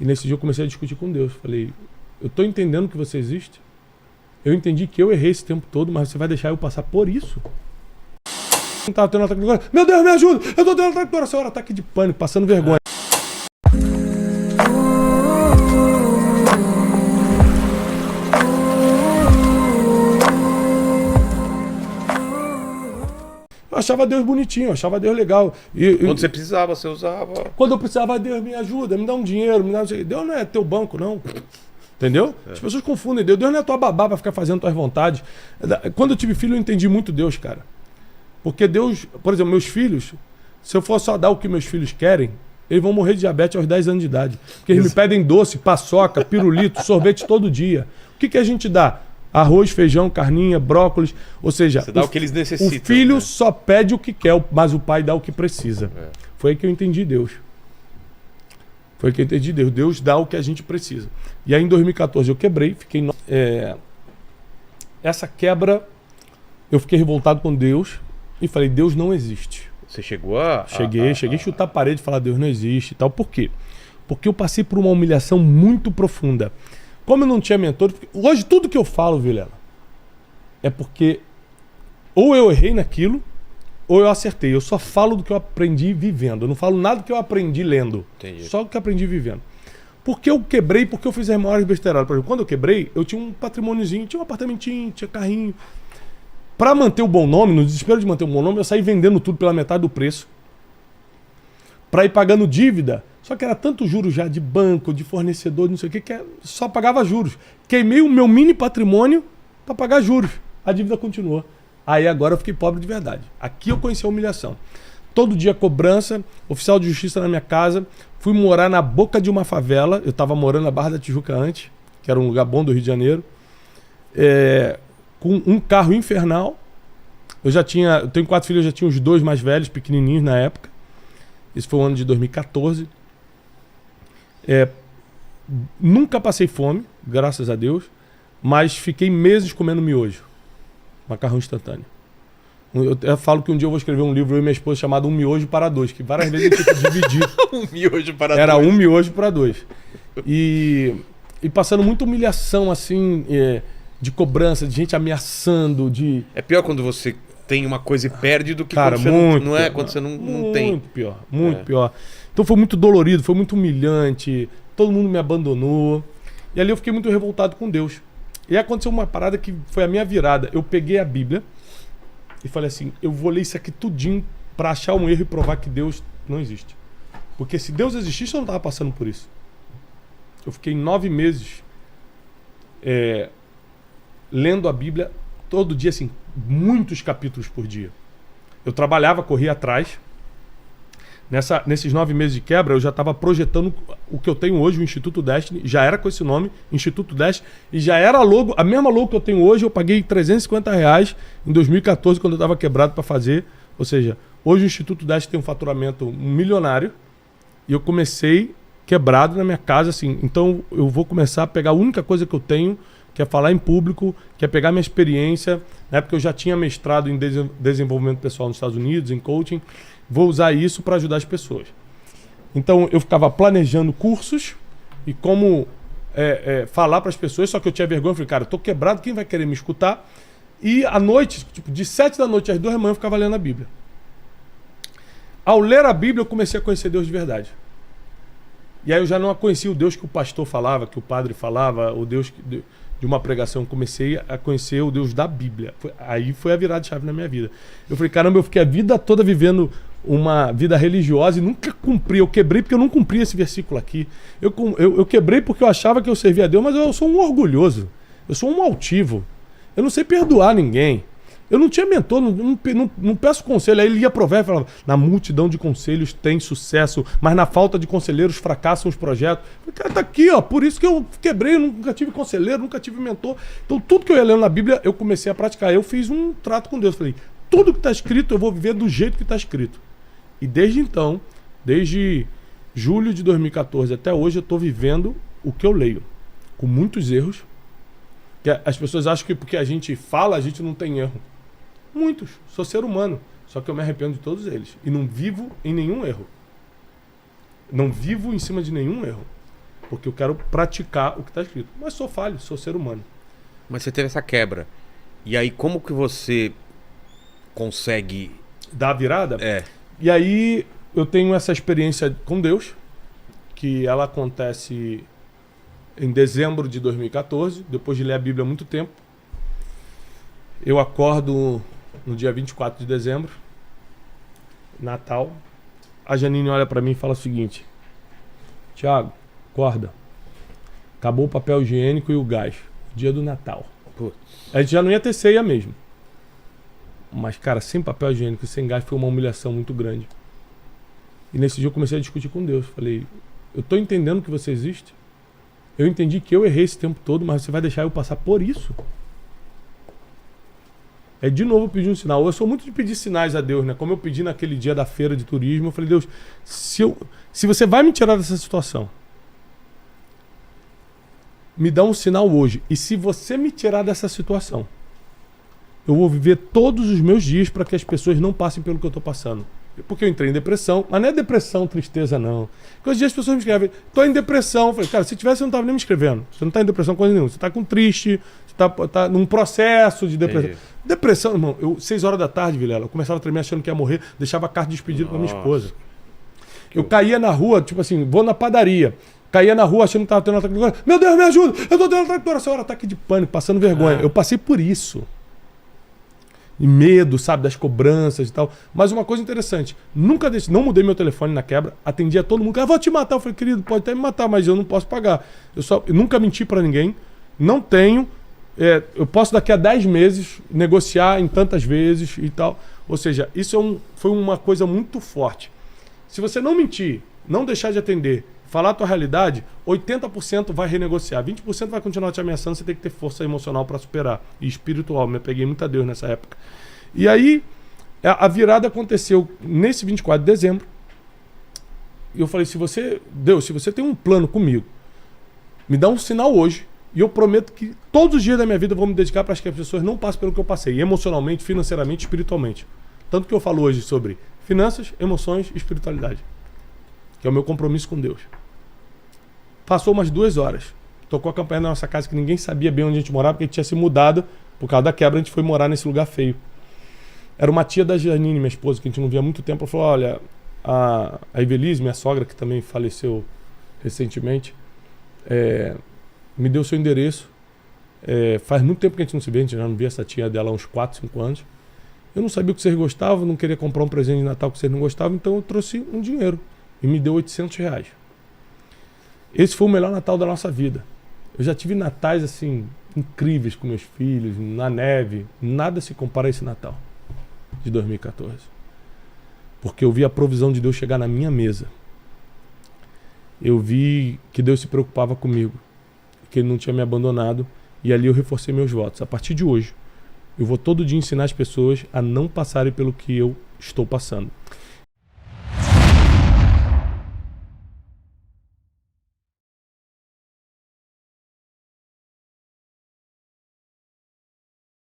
E nesse dia eu comecei a discutir com Deus. Falei, eu tô entendendo que você existe. Eu entendi que eu errei esse tempo todo, mas você vai deixar eu passar por isso? Eu tava tendo um ataque de coração. Meu Deus, me ajuda! Eu tô tendo um ataque de coração. Era ataque de pânico, passando vergonha. Eu achava Deus bonitinho, eu achava Deus legal. Quando você precisava, você usava. Quando eu precisava, Deus me ajuda, me dá um dinheiro, me dá. Deus não é teu banco, não. Entendeu? As pessoas confundem Deus. Deus não é tua babá pra ficar fazendo tuas vontades. Quando eu tive filho, eu entendi muito Deus, cara. Porque Deus, por exemplo, meus filhos, se eu for só dar o que meus filhos querem, eles vão morrer de diabetes aos 10 anos de idade. Porque eles me pedem doce, paçoca, pirulito, sorvete todo dia. O que a gente dá? Arroz, feijão, carninha, brócolis. Ou seja, você dá o que eles necessitam. O filho só pede o que quer, mas o pai dá o que precisa. Foi aí que eu entendi Deus. Foi aí que eu entendi Deus. Deus dá o que a gente precisa. E aí em 2014 eu quebrei, fiquei... Essa quebra, eu fiquei revoltado com Deus e falei, Deus não existe. Você chegou a... Cheguei a chutar a parede e falar, Deus não existe e tal. Por quê? Porque eu passei por uma humilhação muito profunda. Como eu não tinha mentor... Hoje tudo que eu falo, Vilela, é porque ou eu errei naquilo ou eu acertei. Eu só falo do que eu aprendi vivendo. Eu não falo nada do que eu aprendi lendo. Entendi. Só do que eu aprendi vivendo. Porque eu quebrei, porque eu fiz as maiores besteiradas. Por exemplo, quando eu quebrei, eu tinha um patrimôniozinho, tinha um apartamentinho, tinha carrinho. Pra manter o bom nome, no desespero de manter o bom nome, eu saí vendendo tudo pela metade do preço. Pra ir pagando dívida. Só que era tanto juros já de banco, de fornecedor, não sei o que só pagava juros. Queimei o meu mini patrimônio pra pagar juros. A dívida continuou. Aí agora eu fiquei pobre de verdade. Aqui eu conheci a humilhação. Todo dia cobrança, oficial de justiça na minha casa. Fui morar na boca de uma favela. Eu estava morando na Barra da Tijuca antes, que era um lugar bom do Rio de Janeiro. Com um carro infernal. Eu tenho 4 filhos, eu já tinha os 2 mais velhos, pequenininhos na época. Esse foi o ano de 2014. Nunca passei fome, graças a Deus, mas fiquei meses comendo miojo. Macarrão instantâneo. Eu falo que um dia eu vou escrever um livro, eu e minha esposa, chamado Um Miojo para Dois, que várias vezes eu tive que dividir. Um miojo para Era dois. um miojo para dois. E passando muita humilhação, assim, de cobrança, de gente ameaçando, de... É pior quando você tem uma coisa e perde do que Cara, quando você muito não é, pior. quando você não tem. Muito pior, muito pior. Então foi muito dolorido, foi muito humilhante, todo mundo me abandonou. E ali eu fiquei muito revoltado com Deus. E aí aconteceu uma parada que foi a minha virada. Eu peguei a Bíblia e falei assim, eu vou ler isso aqui tudinho pra achar um erro e provar que Deus não existe. Porque se Deus existisse, eu não tava passando por isso. Eu fiquei 9 meses lendo a Bíblia todo dia, assim, muitos capítulos por dia. Eu trabalhava, corria atrás. Nesses 9 meses de quebra, eu já estava projetando o que eu tenho hoje, o Instituto Destiny. Já era com esse nome, Instituto Destiny. E já era a mesma logo que eu tenho hoje. Eu paguei R$350 em 2014, quando eu estava quebrado para fazer. Ou seja, hoje o Instituto Destiny tem um faturamento milionário. E eu comecei quebrado na minha casa, assim. Então eu vou começar a pegar a única coisa que eu tenho, que é falar em público, que é pegar minha experiência. Na época eu já tinha mestrado em desenvolvimento pessoal nos Estados Unidos, em coaching. Vou usar isso para ajudar as pessoas. Então eu ficava planejando cursos e como falar para as pessoas, só que eu tinha vergonha. Eu falei, cara, eu tô quebrado, quem vai querer me escutar? E à noite, tipo, de 7 da noite às 2 da manhã, eu ficava lendo a Bíblia. Ao ler a Bíblia, eu comecei a conhecer Deus de verdade. E aí eu já não conhecia o Deus que o pastor falava, que o padre falava, o Deus de uma pregação. Eu comecei a conhecer o Deus da Bíblia. Aí foi a virada de chave na minha vida. Eu falei, caramba, eu fiquei a vida toda vivendo uma vida religiosa e nunca cumpri. Eu quebrei porque eu não cumpri esse versículo aqui. Eu quebrei porque eu achava que eu servia a Deus, mas eu sou um orgulhoso. Eu sou um altivo. Eu não sei perdoar ninguém. Eu não tinha mentor, não peço conselho. Aí ele ia provérbio e falava, na multidão de conselhos tem sucesso, mas na falta de conselheiros fracassam os projetos. O cara tá aqui, ó, por isso que eu quebrei, eu nunca tive conselheiro, nunca tive mentor. Então tudo que eu ia lendo na Bíblia, eu comecei a praticar. Eu fiz um trato com Deus, falei, tudo que está escrito eu vou viver do jeito que está escrito. E desde então, desde julho de 2014 até hoje, eu estou vivendo o que eu leio, com muitos erros. Que as pessoas acham que porque a gente fala, a gente não tem erro. Muitos. Sou ser humano. Só que eu me arrependo de todos eles. E não vivo em nenhum erro. Não vivo em cima de nenhum erro. porque eu quero praticar o que está escrito. Mas sou falho, sou ser humano. Mas você teve essa quebra. E aí, como que você consegue... Dar a virada? É. E aí eu tenho essa experiência com Deus, que ela acontece em dezembro de 2014, depois de ler a Bíblia há muito tempo. Eu acordo no dia 24 de dezembro, Natal. A Janine olha pra mim e fala o seguinte: Thiago, acorda. Acabou o papel higiênico e o gás. Dia do Natal. Putz. A gente já não ia ter ceia mesmo. Mas, cara, sem papel higiênico e sem gás foi uma humilhação muito grande. E nesse dia eu comecei a discutir com Deus. Falei, eu tô entendendo que você existe. Eu entendi que eu errei esse tempo todo, mas você vai deixar eu passar por isso? É de novo pedir um sinal. Eu sou muito de pedir sinais a Deus, né? Como eu pedi naquele dia da feira de turismo, eu falei, Deus, se você vai me tirar dessa situação, me dá um sinal hoje. E se você me tirar dessa situação, eu vou viver todos os meus dias para que as pessoas não passem pelo que eu estou passando. Porque eu entrei em depressão, mas não é depressão, tristeza, não. Porque hoje em dia as pessoas me escrevem, tô em depressão. Eu falei, cara, se tivesse, eu não tava nem me escrevendo. Você não tá em depressão coisa nenhuma. Você tá com triste, você tá num processo de depressão. Entendi. Depressão, irmão, 6 horas da tarde, Vilela, eu começava a tremer achando que ia morrer, deixava a carta de despedida pra minha esposa. Eu caía na rua, tipo assim, vou na padaria. Caía na rua achando que tava tendo um ataque de coração. Meu Deus, me ajuda! Eu tô tendo um ataque de coração. Era ataque de pânico, passando vergonha. Eu passei por isso. E medo, sabe, das cobranças e tal. Mas uma coisa interessante, não mudei meu telefone na quebra, atendi a todo mundo, vou te matar. Eu falei, querido, pode até me matar, mas eu não posso pagar. Eu nunca menti pra ninguém, não tenho, eu posso daqui a 10 meses negociar em tantas vezes e tal. Ou seja, isso foi uma coisa muito forte. Se você não mentir, não deixar de atender, falar a tua realidade, 80% vai renegociar, 20% vai continuar te ameaçando, você tem que ter força emocional para superar. E espiritual, me peguei muito a Deus nessa época. E aí, a virada aconteceu nesse 24 de dezembro. E eu falei, Deus, se você tem um plano comigo, me dá um sinal hoje, e eu prometo que todos os dias da minha vida eu vou me dedicar para que as pessoas não passem pelo que eu passei, emocionalmente, financeiramente, espiritualmente. Tanto que eu falo hoje sobre finanças, emoções e espiritualidade, que é o meu compromisso com Deus. Passou umas 2 horas. Tocou a campanha na nossa casa que ninguém sabia bem onde a gente morava, porque a gente tinha se mudado. Por causa da quebra, a gente foi morar nesse lugar feio. Era uma tia da Janine, minha esposa, que a gente não via há muito tempo. Ela falou, olha, a Evelise, minha sogra, que também faleceu recentemente, me deu seu endereço. Faz muito tempo que a gente não se vê, a gente já não via essa tia dela há uns 4, 5 anos. Eu não sabia o que vocês gostavam, não queria comprar um presente de Natal que vocês não gostavam, então eu trouxe um dinheiro. E me deu R$800. Esse foi o melhor Natal da nossa vida. Eu já tive natais assim incríveis com meus filhos, na neve. Nada se compara a esse Natal de 2014. Porque eu vi a provisão de Deus chegar na minha mesa. Eu vi que Deus se preocupava comigo, que Ele não tinha me abandonado. E ali eu reforcei meus votos. A partir de hoje, eu vou todo dia ensinar as pessoas a não passarem pelo que eu estou passando.